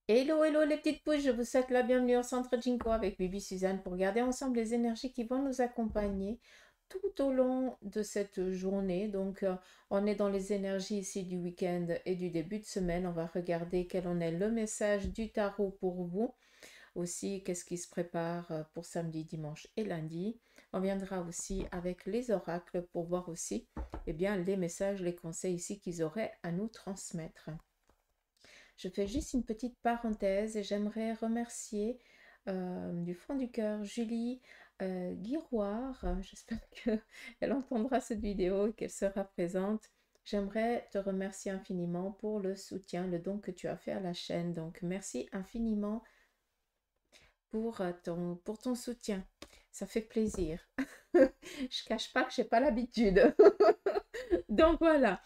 Hello, hello les petites pouces, je vous souhaite la bienvenue au centre Jinko avec Bibi Suzanne pour regarder ensemble les énergies qui vont nous accompagner tout au long de cette journée. Donc, on est dans les énergies ici du week-end et du début de semaine. On va regarder quel en est le message du tarot pour vous. Aussi, qu'est-ce qui se prépare pour samedi, dimanche et lundi. On viendra aussi avec les oracles pour voir aussi eh bien, les messages, les conseils ici qu'ils auraient à nous transmettre. Je fais juste une petite parenthèse et j'aimerais remercier du fond du cœur Julie Guiroir. J'espère qu'elle entendra cette vidéo et qu'elle sera présente. J'aimerais te remercier infiniment pour le soutien, le don que tu as fait à la chaîne. Donc, merci infiniment pour ton soutien. Ça fait plaisir. Je cache pas que j'ai pas l'habitude. Donc voilà.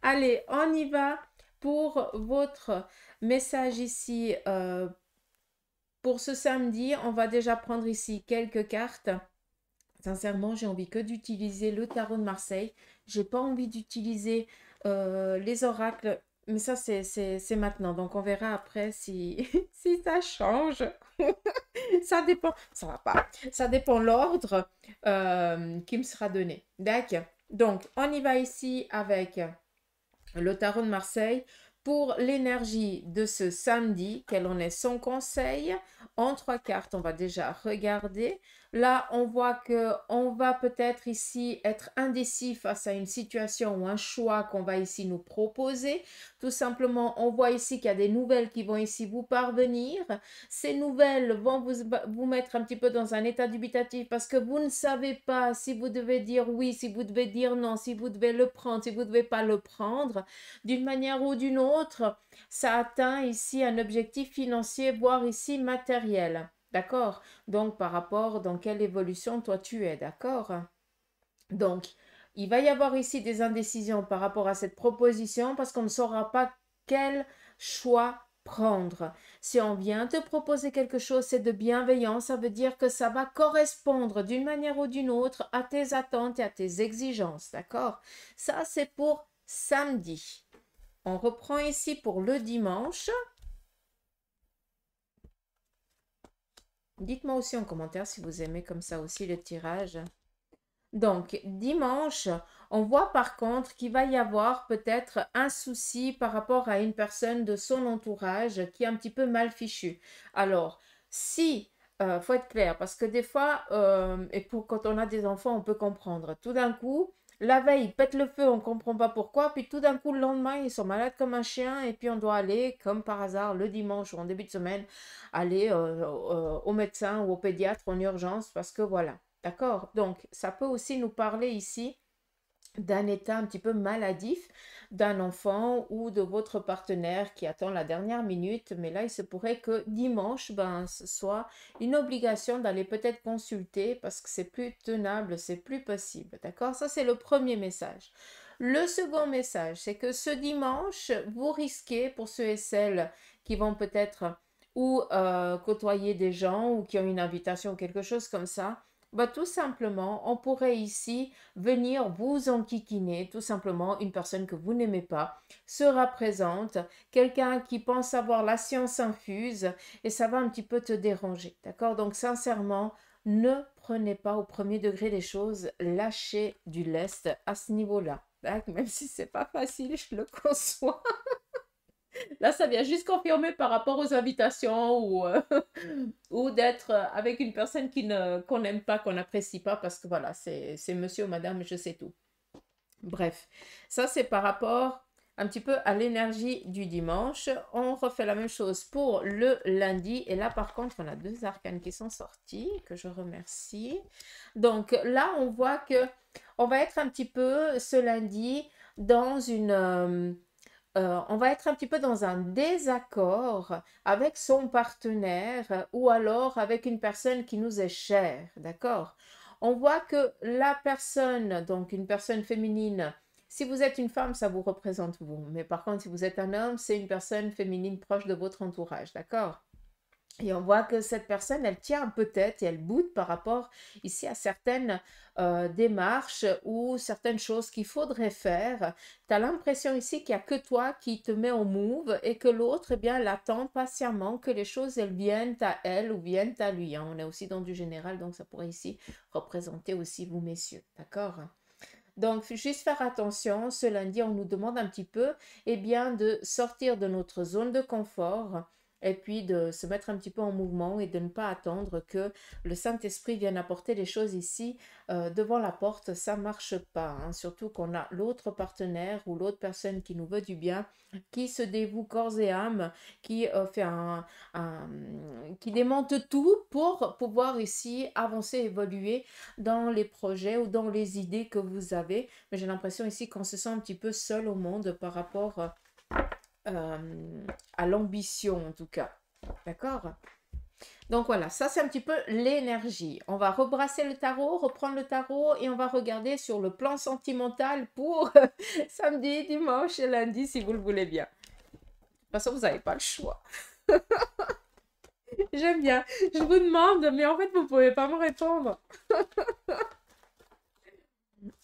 Allez, on y va pour votre message ici. Pour ce samedi, on va déjà prendre ici quelques cartes. Sincèrement, j'ai envie que d'utiliser le tarot de Marseille. J'ai pas envie d'utiliser les oracles. Mais ça, c'est maintenant. Donc, on verra après si, si ça change. Ça dépend. Ça va pas. Ça dépend l'ordre qui me sera donné. D'accord. Donc, on y va ici avec le tarot de Marseille pour l'énergie de ce samedi. Quel en est son conseil? En trois cartes, on va déjà regarder. Là, on voit que on va peut-être ici être indécis face à une situation ou un choix qu'on va ici nous proposer. Tout simplement, on voit ici qu'il y a des nouvelles qui vont ici vous parvenir. Ces nouvelles vont vous mettre un petit peu dans un état dubitatif parce que vous ne savez pas si vous devez dire oui, si vous devez dire non, si vous devez le prendre, si vous ne devez pas le prendre. D'une manière ou d'une autre, ça atteint ici un objectif financier, voire ici matériel. D'accord? Donc, par rapport dans quelle évolution toi tu es, d'accord? Donc, il va y avoir ici des indécisions par rapport à cette proposition parce qu'on ne saura pas quel choix prendre. Si on vient te proposer quelque chose, c'est de bienveillance, ça veut dire que ça va correspondre d'une manière ou d'une autre à tes attentes et à tes exigences, d'accord? Ça, c'est pour samedi. On reprend ici pour le dimanche. Dites-moi aussi en commentaire si vous aimez comme ça aussi le tirage. Donc, dimanche, on voit par contre qu'il va y avoir peut-être un souci par rapport à une personne de son entourage qui est un petit peu mal fichue. Alors, si, faut être clair, parce que des fois, et pour quand on a des enfants, on peut comprendre. Tout d'un coup, la veille, ils pètent le feu, on ne comprend pas pourquoi, puis tout d'un coup, le lendemain, ils sont malades comme un chien, et puis on doit aller, comme par hasard, le dimanche ou en début de semaine, aller au médecin ou au pédiatre en urgence, parce que voilà. D'accord? Donc, ça peut aussi nous parler ici d'un état un petit peu maladif d'un enfant ou de votre partenaire qui attend la dernière minute. Mais là, il se pourrait que dimanche, ben, ce soit une obligation d'aller peut-être consulter parce que c'est plus tenable, c'est plus possible. D'accord? Ça, c'est le premier message. Le second message, c'est que ce dimanche, vous risquez, pour ceux et celles qui vont peut-être ou côtoyer des gens ou qui ont une invitation ou quelque chose comme ça, bah, tout simplement, on pourrait ici venir vous enquiquiner, tout simplement, une personne que vous n'aimez pas sera présente, quelqu'un qui pense avoir la science infuse et ça va un petit peu te déranger, d'accord? Donc, sincèrement, ne prenez pas au premier degré les choses, lâchez du lest à ce niveau-là, d'accord? Même si c'est pas facile, je le conçois. Là, ça vient juste confirmer par rapport aux invitations ou d'être avec une personne qu'on n'aime pas, qu'on n'apprécie pas, parce que voilà, c'est monsieur ou madame, je sais tout. Bref, ça c'est par rapport un petit peu à l'énergie du dimanche. On refait la même chose pour le lundi. Et là, par contre, on a deux arcanes qui sont sortis, que je remercie. Donc là, on voit que on va être un petit peu ce lundi dans on va être un petit peu dans un désaccord avec son partenaire ou alors avec une personne qui nous est chère, d'accord? On voit que la personne, donc une personne féminine, si vous êtes une femme, ça vous représente vous, mais par contre, si vous êtes un homme, c'est une personne féminine proche de votre entourage, d'accord? Et on voit que cette personne, elle tient un peu tête et elle boude par rapport ici à certaines démarches ou certaines choses qu'il faudrait faire. Tu as l'impression ici qu'il n'y a que toi qui te mets au move et que l'autre, eh bien, elle attend patiemment que les choses, elles viennent à elle ou viennent à lui, hein. On est aussi dans du général, donc ça pourrait ici représenter aussi vous, messieurs. D'accord? Donc, juste faire attention, ce lundi, on nous demande un petit peu, eh bien, de sortir de notre zone de confort et puis de se mettre un petit peu en mouvement et de ne pas attendre que le Saint-Esprit vienne apporter les choses ici devant la porte. Ça ne marche pas, hein. Surtout qu'on a l'autre partenaire ou l'autre personne qui nous veut du bien, qui se dévoue corps et âme, qui fait un- qui démonte tout pour pouvoir ici avancer, évoluer dans les projets ou dans les idées que vous avez. Mais j'ai l'impression ici qu'on se sent un petit peu seul au monde par rapport à l'ambition en tout cas. D'accord? Donc voilà, ça c'est un petit peu l'énergie. On va rebrasser le tarot, reprendre le tarot et on va regarder sur le plan sentimental pour samedi, dimanche et lundi si vous le voulez bien. De toute façon, vous n'avez pas le choix. J'aime bien. Je vous demande, mais en fait, vous ne pouvez pas me répondre.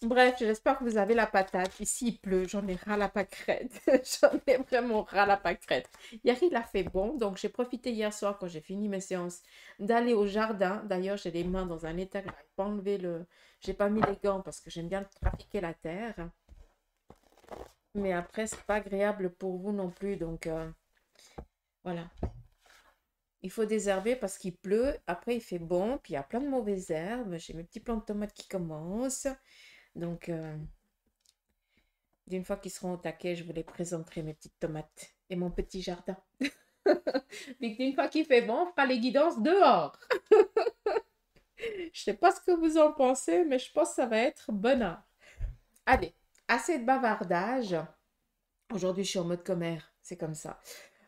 Bref, j'espère que vous avez la patate. Ici, il pleut, j'en ai ras la pâquerette. J'en ai vraiment ras la pâquerette. Hier, il a fait bon, donc j'ai profité hier soir quand j'ai fini mes séances d'aller au jardin. D'ailleurs, j'ai les mains dans un état que j'arrive pas enlever le... J'ai pas mis les gants parce que j'aime bien trafiquer la terre. Mais après, c'est pas agréable pour vous non plus, donc voilà. Il faut désherber parce qu'il pleut. Après, il fait bon, puis il y a plein de mauvaises herbes. J'ai mes petits plants de tomates qui commencent. Donc, d'une fois qu'ils seront au taquet, je vous les présenterai, mes petites tomates et mon petit jardin. Puis d'une fois qu'il fait bon, on fera les guidances dehors. Je sais pas ce que vous en pensez, mais je pense que ça va être bonheur. Allez, assez de bavardage. Aujourd'hui, je suis en mode commère, c'est comme ça.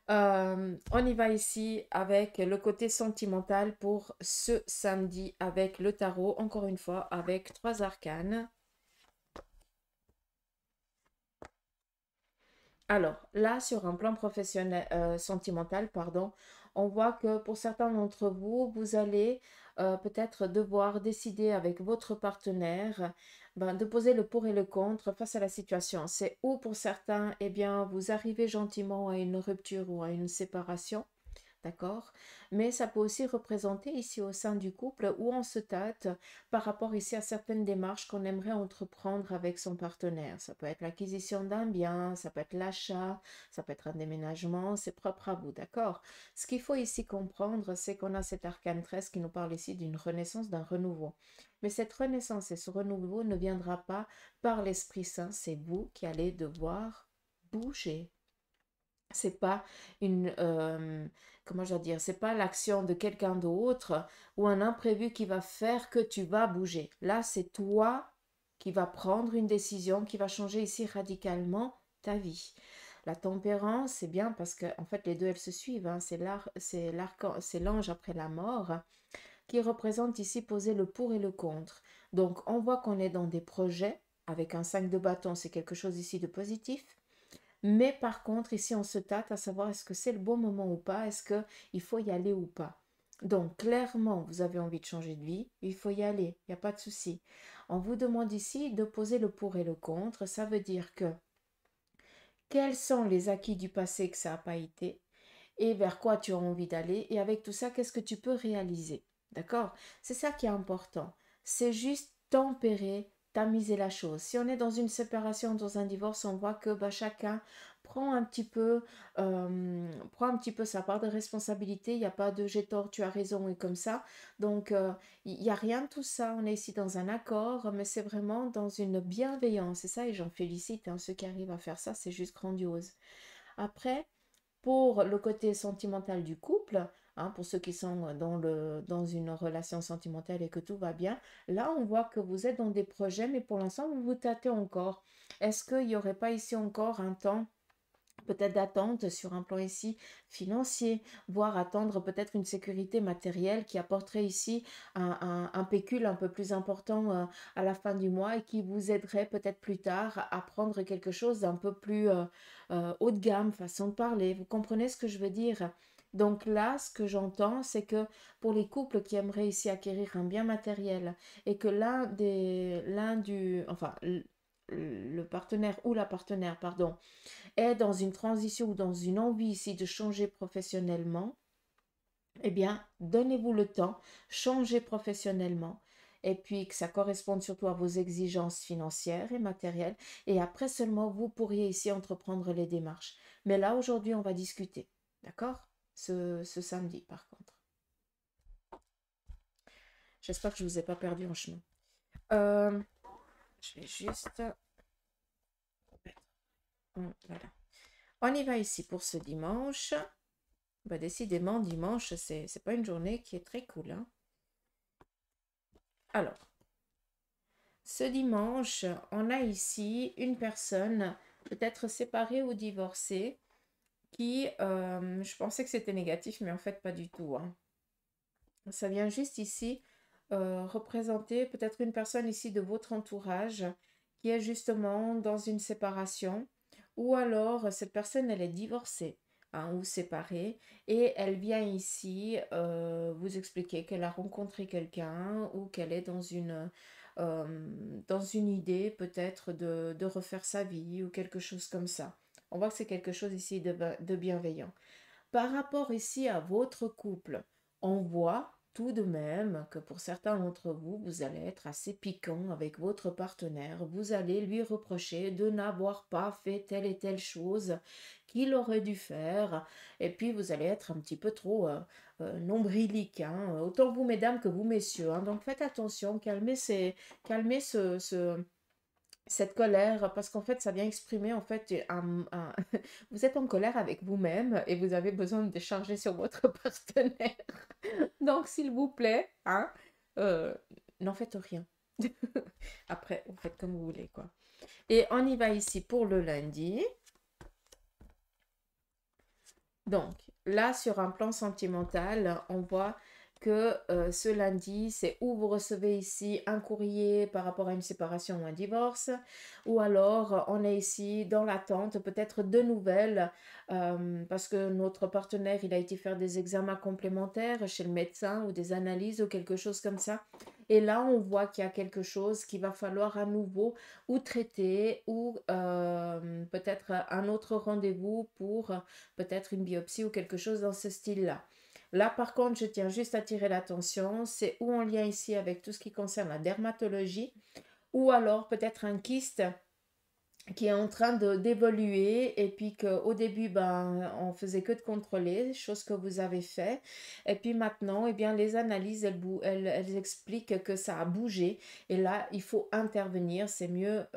On y va ici avec le côté sentimental pour ce samedi avec le tarot, encore une fois, avec 3 arcanes. Alors, là, sur un plan professionnel, sentimental, pardon, on voit que pour certains d'entre vous, vous allez peut-être devoir décider avec votre partenaire ben, de poser le pour et le contre face à la situation. C'est où pour certains, eh bien, vous arrivez gentiment à une rupture ou à une séparation. D'accord? Mais ça peut aussi représenter ici au sein du couple où on se tâte par rapport ici à certaines démarches qu'on aimerait entreprendre avec son partenaire. Ça peut être l'acquisition d'un bien, ça peut être l'achat, ça peut être un déménagement, c'est propre à vous, d'accord? Ce qu'il faut ici comprendre, c'est qu'on a cet arcane 13 qui nous parle ici d'une renaissance, d'un renouveau. Mais cette renaissance et ce renouveau ne viendra pas par l'Esprit Saint, c'est vous qui allez devoir bouger. C'est pas une comment je dois dire, c'est pas l'action de quelqu'un d'autre ou un imprévu qui va faire que tu vas bouger. Là, c'est toi qui vas prendre une décision qui va changer ici radicalement ta vie. La tempérance, c'est bien parce que en fait les deux elles se suivent, hein. C'est l'ange après la mort qui représente ici poser le pour et le contre. Donc on voit qu'on est dans des projets avec un 5 de bâton, c'est quelque chose ici de positif. Mais par contre, ici, on se tâte à savoir est-ce que c'est le bon moment ou pas, est-ce qu'il faut y aller ou pas. Donc, clairement, vous avez envie de changer de vie, il faut y aller, il n'y a pas de souci. On vous demande ici de poser le pour et le contre. Ça veut dire que quels sont les acquis du passé que ça n'a pas été et vers quoi tu as envie d'aller. Et avec tout ça, qu'est-ce que tu peux réaliser. D'accord? C'est ça qui est important. C'est juste tempérer, tamiser la chose. Si on est dans une séparation, dans un divorce, on voit que bah, chacun prend un petit peu sa part de responsabilité. Il n'y a pas de j'ai tort, tu as raison et comme ça. Donc, il n'y a rien de tout ça. On est ici dans un accord, mais c'est vraiment dans une bienveillance. C'est ça, et j'en félicite, hein, ceux qui arrivent à faire ça, c'est juste grandiose. Après, pour le côté sentimental du couple, hein, pour ceux qui sont dans une relation sentimentale et que tout va bien, là on voit que vous êtes dans des projets, mais pour l'instant vous vous tâtez encore. Est-ce qu'il n'y aurait pas ici encore un temps peut-être d'attente sur un plan ici financier, voire attendre peut-être une sécurité matérielle qui apporterait ici un pécule un peu plus important à la fin du mois et qui vous aiderait peut-être plus tard à prendre quelque chose d'un peu plus haut de gamme, façon de parler. Vous comprenez ce que je veux dire? Donc là, ce que j'entends, c'est que pour les couples qui aimeraient ici acquérir un bien matériel et que le partenaire ou la partenaire, pardon, est dans une transition ou dans une envie ici de changer professionnellement, eh bien, donnez-vous le temps, changez professionnellement, et puis que ça corresponde surtout à vos exigences financières et matérielles, et après seulement vous pourriez ici entreprendre les démarches. Mais là, aujourd'hui, on va discuter, d'accord? Ce samedi, par contre. J'espère que je ne vous ai pas perdu en chemin. Euh, je vais juste... Voilà. On y va ici pour ce dimanche. Bah, décidément, dimanche, c'est pas une journée qui est très cool, hein. Alors, ce dimanche, on a ici une personne, peut-être séparée ou divorcée, qui, je pensais que c'était négatif, mais en fait pas du tout, hein. Ça vient juste ici représenter peut-être une personne ici de votre entourage qui est justement dans une séparation, ou alors cette personne, elle est divorcée, hein, ou séparée, et elle vient ici vous expliquer qu'elle a rencontré quelqu'un ou qu'elle est dans une idée peut-être de refaire sa vie ou quelque chose comme ça. On voit que c'est quelque chose ici de bienveillant. Par rapport ici à votre couple, on voit tout de même que pour certains d'entre vous, vous allez être assez piquant avec votre partenaire. Vous allez lui reprocher de n'avoir pas fait telle et telle chose qu'il aurait dû faire. Et puis, vous allez être un petit peu trop nombrilique, hein. Autant vous, mesdames, que vous, messieurs, hein. Donc, faites attention, calmez cette colère, parce qu'en fait, ça vient exprimer, en fait, vous êtes en colère avec vous-même et vous avez besoin de décharger sur votre partenaire. Donc, s'il vous plaît, hein, euh, n'en faites rien. Après, vous faites comme vous voulez, quoi. Et on y va ici pour le lundi. Donc, là, sur un plan sentimental, on voit que ce lundi, c'est où vous recevez ici un courrier par rapport à une séparation ou un divorce, ou alors on est ici dans l'attente peut-être de nouvelles, parce que notre partenaire, il a été faire des examens complémentaires chez le médecin ou des analyses ou quelque chose comme ça. Et là, on voit qu'il y a quelque chose qu'il va falloir à nouveau ou traiter ou peut-être un autre rendez-vous pour peut-être une biopsie ou quelque chose dans ce style-là. Là, par contre, je tiens juste à attirer l'attention, c'est ou en lien ici avec tout ce qui concerne la dermatologie, ou alors peut-être un kyste qui est en train d'évoluer et puis qu'au début, ben, on faisait que de contrôler, chose que vous avez fait. Et puis maintenant, eh bien, les analyses, elles expliquent que ça a bougé. Et là, il faut intervenir. C'est mieux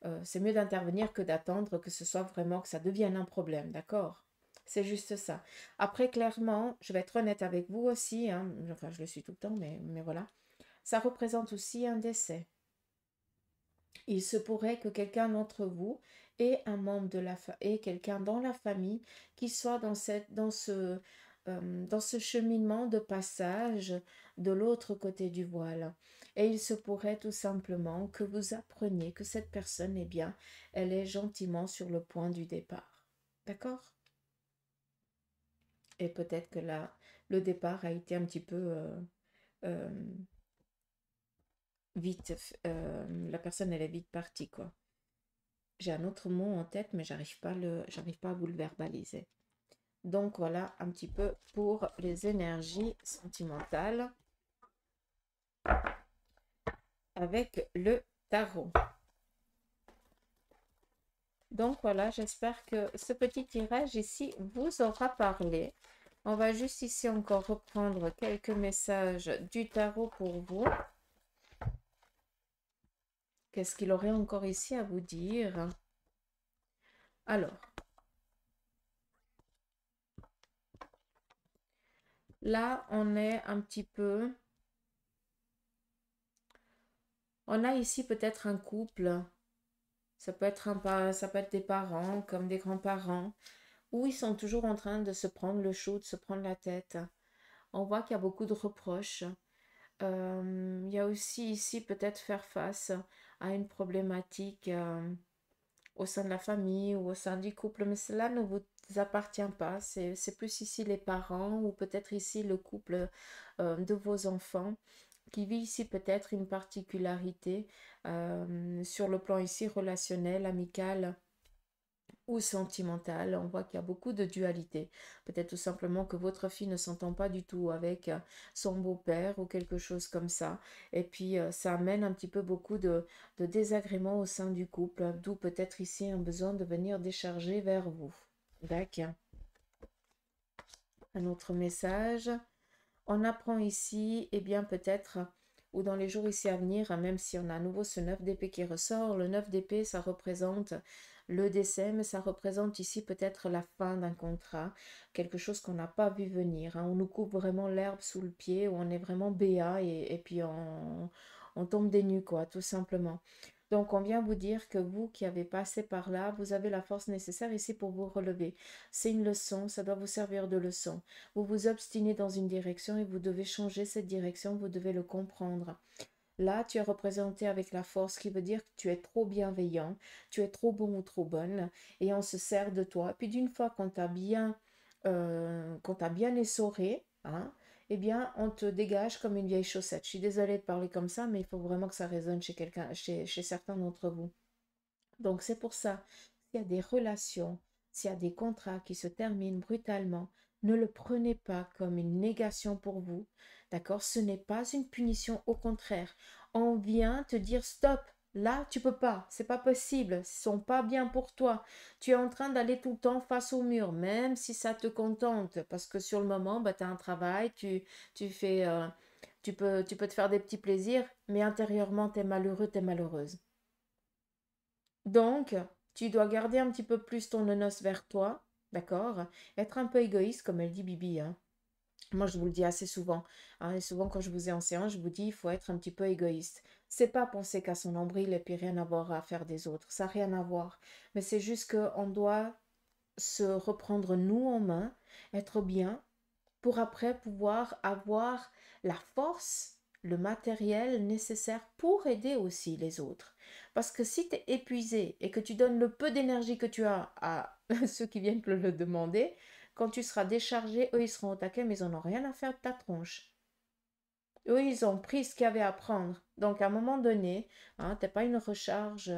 d'intervenir que d'attendre que ce soit vraiment que ça devienne un problème, d'accord? C'est juste ça. Après, clairement, je vais être honnête avec vous aussi, hein, enfin, je le suis tout le temps, mais voilà. Ça représente aussi un décès. Il se pourrait que quelqu'un d'entre vous ait un membre ait quelqu'un dans la famille qui soit dans ce cheminement de passage de l'autre côté du voile. Et il se pourrait tout simplement que vous appreniez que cette personne, eh bien, elle est gentiment sur le point du départ. D'accord? Et peut-être que là, le départ a été un petit peu euh, vite. La personne, elle est vite partie, quoi. J'ai un autre mot en tête, mais j'arrive pas à vous le verbaliser. Donc voilà un petit peu pour les énergies sentimentales avec le tarot. Donc voilà, j'espère que ce petit tirage ici vous aura parlé. On va juste ici encore reprendre quelques messages du tarot pour vous. Qu'est-ce qu'il aurait encore ici à vous dire? Alors, là, on est un petit peu... On a ici peut-être un couple Ça peut être ça peut être des parents comme des grands-parents, où ils sont toujours en train de se prendre le chou, de se prendre la tête. On voit qu'il y a beaucoup de reproches. Il y a aussi ici peut-être faire face à une problématique au sein de la famille ou au sein du couple, mais cela ne vous appartient pas. C'est plus ici les parents ou peut-être ici le couple de vos enfants qui vit ici peut-être une particularité sur le plan ici relationnel, amical ou sentimental. On voit qu'il y a beaucoup de dualité. Peut-être tout simplement que votre fille ne s'entend pas du tout avec son beau-père ou quelque chose comme ça. Et puis ça amène un petit peu beaucoup de désagréments au sein du couple, d'où peut-être ici un besoin de venir décharger vers vous. D'accord. Un autre message. On apprend ici, et bien peut-être, ou dans les jours ici à venir, même si on a à nouveau ce 9 d'épée qui ressort, le 9 d'épée, ça représente le décès, mais ça représente ici peut-être la fin d'un contrat, quelque chose qu'on n'a pas vu venir. On nous coupe vraiment l'herbe sous le pied, où on est vraiment béat, et puis on tombe des nues, quoi, tout simplement. Donc, on vient vous dire que vous qui avez passé par là, vous avez la force nécessaire ici pour vous relever. C'est une leçon, ça doit vous servir de leçon. Vous vous obstinez dans une direction et vous devez changer cette direction, vous devez le comprendre. Là, tu es représenté avec la force qui veut dire que tu es trop bienveillant, tu es trop bon ou trop bonne et on se sert de toi. Puis d'une fois qu'on t'a bien essoré, hein, eh bien, on te dégage comme une vieille chaussette. Je suis désolée de parler comme ça, mais il faut vraiment que ça résonne chez quelqu'un, chez certains d'entre vous. Donc c'est pour ça, s'il y a des relations, s'il y a des contrats qui se terminent brutalement, ne le prenez pas comme une négation pour vous, d'accord? Ce n'est pas une punition, au contraire. On vient te dire stop, là tu peux pas, c'est pas possible, ils sont pas bien pour toi. Tu es en train d'aller tout le temps face au mur, même si ça te contente, parce que sur le moment, bah, tu as un travail, tu fais, tu peux te faire des petits plaisirs, mais intérieurement, tu es malheureux, tu es malheureuse. Donc, tu dois garder un petit peu plus ton nonos vers toi, d'accord? Être un peu égoïste, comme elle dit Bibi, hein. Moi, je vous le dis assez souvent, hein, et souvent quand je vous ai en séance, je vous dis, il faut être un petit peu égoïste. C'est pas penser qu'à son nombril et puis rien avoir à faire des autres. Ça n'a rien à voir. Mais c'est juste qu'on doit se reprendre nous en main, être bien, pour après pouvoir avoir la force, le matériel nécessaire pour aider aussi les autres. Parce que si tu es épuisé et que tu donnes le peu d'énergie que tu as à ceux qui viennent te le demander, quand tu seras déchargé, eux, ils seront au taquet, mais ils n'en ont rien à faire de ta tronche. Eux, ils ont pris ce qu'il y avait à prendre. Donc, à un moment donné, hein, tu n'es pas une recharge,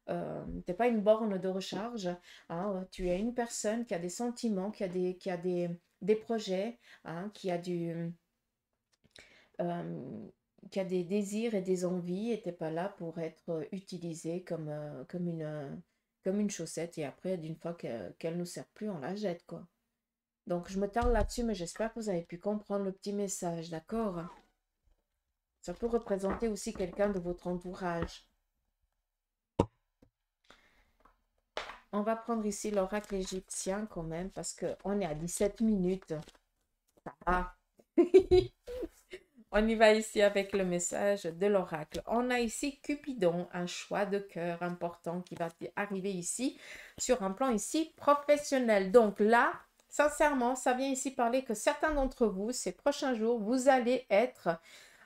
t'es pas une borne de recharge. Hein, tu es une personne qui a des sentiments, qui a des projets, hein, euh, qui a des désirs et des envies, et t'es pas là pour être utilisé comme une chaussette. Et après, d'une fois qu'elle nous sert plus, on la jette, quoi. Donc, je me tarde là-dessus, mais j'espère que vous avez pu comprendre le petit message, d'accord? Ça peut représenter aussi quelqu'un de votre entourage. On va prendre ici l'oracle égyptien quand même, parce qu'on est à 17 minutes. Ça va. On y va ici avec le message de l'oracle. On a ici Cupidon, un choix de cœur important qui va arriver ici sur un plan ici professionnel. Donc là, sincèrement, ça vient ici parler que certains d'entre vous, ces prochains jours, vous allez être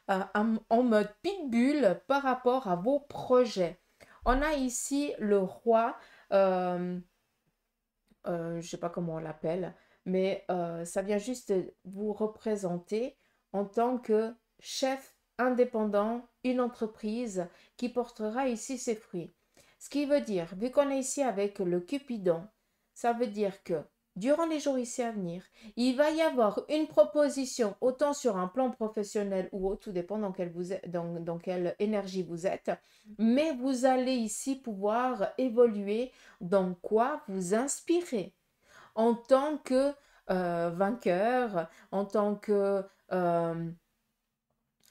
en mode pitbull par rapport à vos projets. On a ici le roi, euh, je ne sais pas comment on l'appelle, mais ça vient juste vous représenter en tant que chef indépendant, une entreprise qui portera ici ses fruits. Ce qui veut dire, vu qu'on est ici avec le Cupidon, ça veut dire que durant les jours ici à venir, il va y avoir une proposition, autant sur un plan professionnel ou autre, tout dépend dans quelle, dans quelle énergie vous êtes, mais vous allez ici pouvoir évoluer dans quoi vous inspirer en tant que vainqueur, en tant que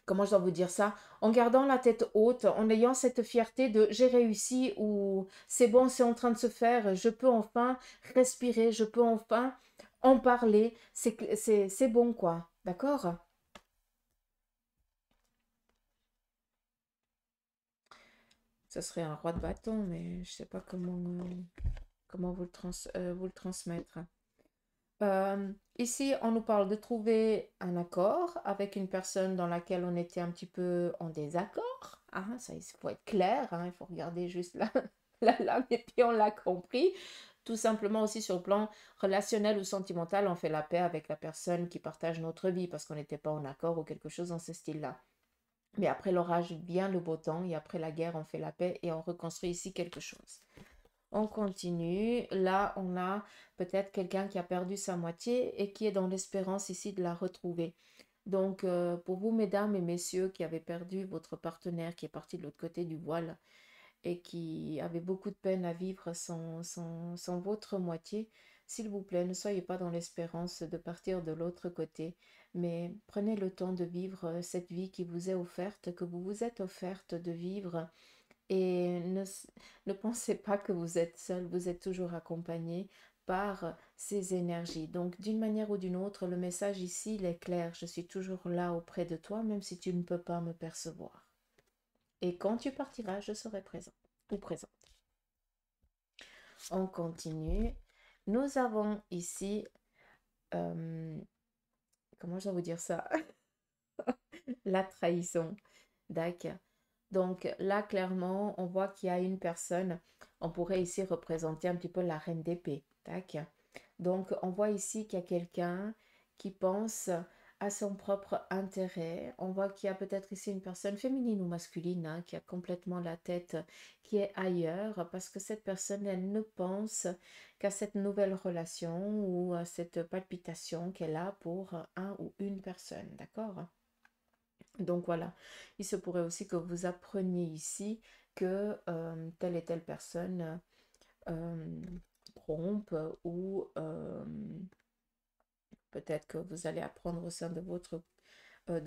comment je dois vous dire ça, en gardant la tête haute, en ayant cette fierté de j'ai réussi ou c'est bon, c'est en train de se faire, je peux enfin respirer, je peux enfin en parler, c'est bon quoi, d'accord? Ce serait un roi de bâton, mais je sais pas comment vous le transmettre. Ici, on nous parle de trouver un accord avec une personne dans laquelle on était un petit peu en désaccord. Ah, ça, il faut être clair, hein, il faut regarder juste là, la lame et puis on l'a compris. Tout simplement aussi sur le plan relationnel ou sentimental, on fait la paix avec la personne qui partage notre vie parce qu'on n'était pas en accord ou quelque chose dans ce style-là. Mais après l'orage vient le beau temps et après la guerre, on fait la paix et on reconstruit ici quelque chose. On continue. Là, on a peut-être quelqu'un qui a perdu sa moitié et qui est dans l'espérance ici de la retrouver. Donc, pour vous, mesdames et messieurs, qui avez perdu votre partenaire, qui est parti de l'autre côté du voile et qui avait beaucoup de peine à vivre sans votre moitié, s'il vous plaît, ne soyez pas dans l'espérance de partir de l'autre côté, mais prenez le temps de vivre cette vie qui vous est offerte, que vous vous êtes offerte de vivre et ne pensez pas que vous êtes seul, vous êtes toujours accompagné par ces énergies. Donc, d'une manière ou d'une autre, le message ici, il est clair. Je suis toujours là auprès de toi, même si tu ne peux pas me percevoir. Et quand tu partiras, je serai présent ou présente. On continue. Nous avons ici, comment je dois vous dire ça? La trahison. D'accord. Donc là, clairement, on voit qu'il y a une personne, on pourrait ici représenter un petit peu la reine d'épée. Tac. Donc on voit ici qu'il y a quelqu'un qui pense à son propre intérêt. On voit qu'il y a peut-être ici une personne féminine ou masculine hein, qui a complètement la tête qui est ailleurs parce que cette personne, elle ne pense qu'à cette nouvelle relation ou à cette palpitation qu'elle a pour un ou une personne. D'accord? Donc voilà, il se pourrait aussi que vous appreniez ici que telle et telle personne euh, trompe ou peut-être que vous allez apprendre au sein de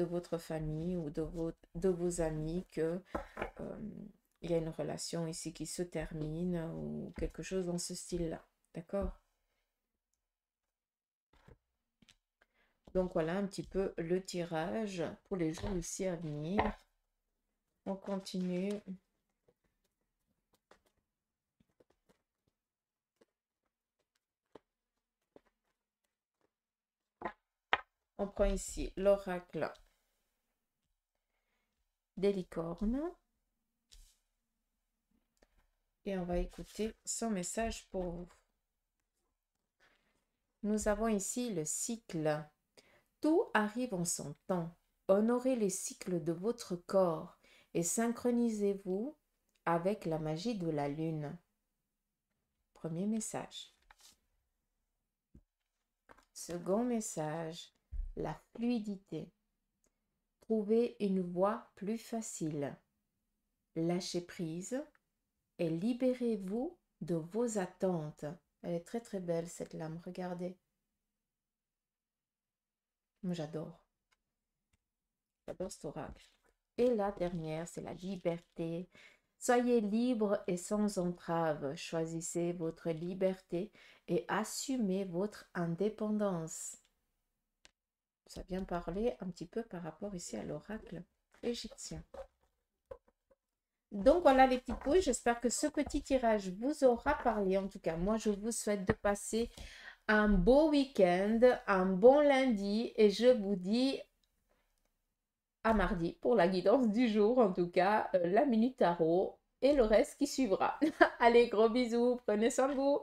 votre famille ou de vos amis que il y a une relation ici qui se termine ou quelque chose dans ce style-là. D'accord? Donc voilà un petit peu le tirage pour les jours ici à venir. On continue. On prend ici l'oracle des licornes. Et on va écouter son message pour vous. Nous avons ici le cycle. Tout arrive en son temps. Honorez les cycles de votre corps et synchronisez-vous avec la magie de la lune. Premier message. Second message, la fluidité. Trouvez une voie plus facile. Lâchez prise et libérez-vous de vos attentes. Elle est très très belle cette lame, regardez. Moi j'adore. J'adore cet oracle. Et la dernière, c'est la liberté. Soyez libre et sans entrave. Choisissez votre liberté et assumez votre indépendance. Ça vient parler un petit peu par rapport ici à l'oracle égyptien. Donc voilà les petits couilles, j'espère que ce petit tirage vous aura parlé. En tout cas, moi je vous souhaite de passer un beau week-end, un bon lundi et je vous dis à mardi pour la guidance du jour, en tout cas la minute tarot et le reste qui suivra. Allez, gros bisous, prenez soin de vous.